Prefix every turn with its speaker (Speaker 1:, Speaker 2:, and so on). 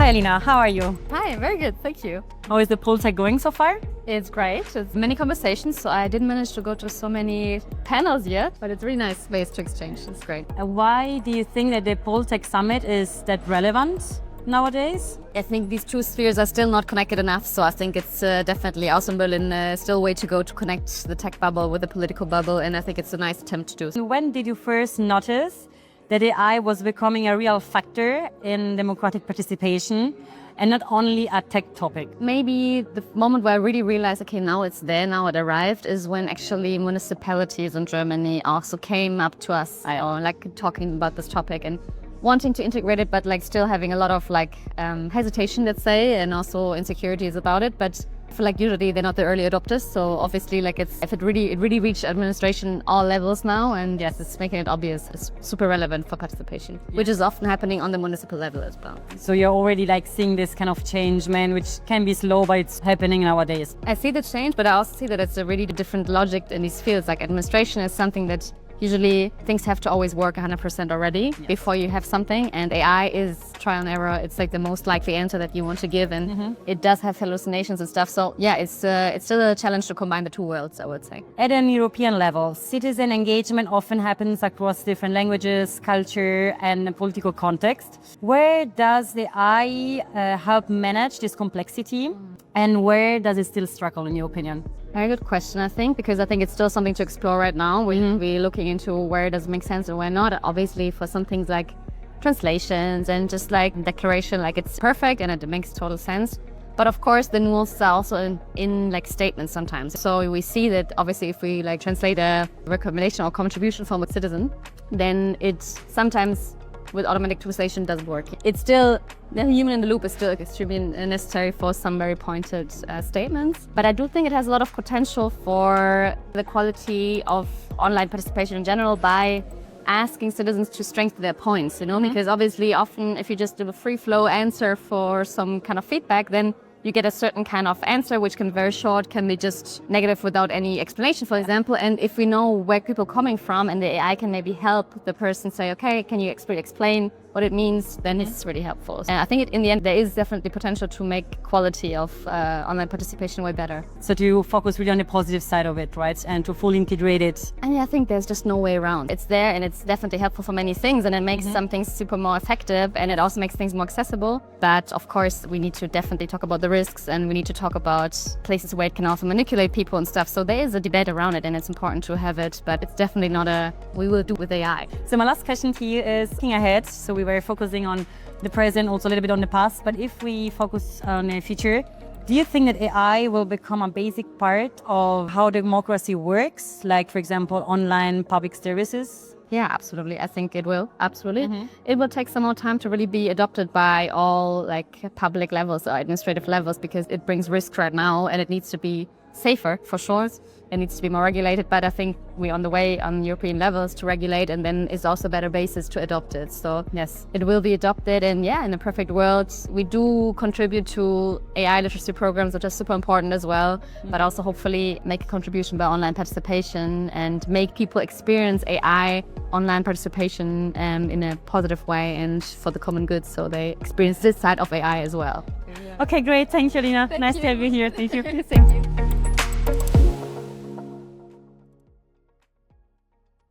Speaker 1: Hi Alina, how are you?
Speaker 2: Hi, very good, thank you.
Speaker 1: How is the Poltech going so far?
Speaker 2: It's great. It's many conversations, so I didn't manage to go to so many panels yet, but it's really nice ways to exchange. It's great.
Speaker 1: Why do you think that the Poltech Summit is that relevant nowadays?
Speaker 2: I think these two spheres are still not connected enough, so I think it's definitely also in Berlin still a way to go to connect the tech bubble with the political bubble, and I think it's a nice attempt to do so.
Speaker 1: When did you first notice that AI was becoming a real factor in democratic participation and not only a tech topic?
Speaker 2: Maybe the moment where I really realized, okay, now it's there, now it arrived, is when actually municipalities in Germany also came up to us, talking about this topic and wanting to integrate it, but still having a lot of hesitation, let's say, and also insecurities about it. But I feel like usually they're not the early adopters, so obviously it really reached administration all levels now, and yes, it's making it obvious it's super relevant for participation, which is often happening on the municipal level as well.
Speaker 1: So you're already seeing this kind of change, which can be slow, but it's happening nowadays.
Speaker 2: I see the change, but I also see that it's a really different logic in these fields. Like administration is something that usually things have to always work 100% already before you have something, and AI is trial and error. It's the most likely answer that you want to give, and it does have hallucinations and stuff. So yeah, it's still a challenge to combine the two worlds, I would say.
Speaker 1: At an European level, citizen engagement often happens across different languages, culture, and political context. Where does the AI help manage this complexity, and where does it still struggle, in your opinion?
Speaker 2: Very good question, I think, because I think it's still something to explore right now. We're looking into where does it make sense and where not. Obviously, for some things like translations and just declaration, it's perfect and it makes total sense. But of course, the nuances are also in statements sometimes. So we see that obviously if we translate a recommendation or contribution from a citizen, then it sometimes with automatic translation doesn't work. It's still, the human in the loop is still extremely necessary for some very pointed statements. But I do think it has a lot of potential for the quality of online participation in general by asking citizens to strengthen their points, because obviously often if you just do a free flow answer for some kind of feedback, then you get a certain kind of answer, which can be very short, can be just negative without any explanation, for example. And if we know where people are coming from and the AI can maybe help the person say, okay, can you explain what it means, then it's really helpful. And I think in the end, there is definitely potential to make quality of online participation way better.
Speaker 1: So to focus really on the positive side of it, right? And to fully integrate it.
Speaker 2: And I think there's just no way around. It's there and it's definitely helpful for many things, and it makes some things super more effective, and it also makes things more accessible. But of course, we need to definitely talk about the risks, and we need to talk about places where it can also manipulate people and stuff. So there is a debate around it, and it's important to have it, but it's definitely not a we will do with AI.
Speaker 1: So my last question to you is looking ahead. So we were focusing on the present, also a little bit on the past, but if we focus on the future, do you think that AI will become a basic part of how democracy works? Like, for example, online public services?
Speaker 2: Yeah, absolutely. I think it will. Absolutely. It will take some more time to really be adopted by all public levels or administrative levels, because it brings risk right now and it needs to be safer for sure. It needs to be more regulated, but I think we're on the way on European levels to regulate, and then it's also a better basis to adopt it. So yes, it will be adopted, and yeah, in a perfect world, we do contribute to AI literacy programs, which are super important as well, but also hopefully make a contribution by online participation and make people experience AI online participation in a positive way and for the common good, so they experience this side of AI as well.
Speaker 1: Okay, great. Thank you, Alina. Nice to have you here. Thank you.
Speaker 2: Thank you.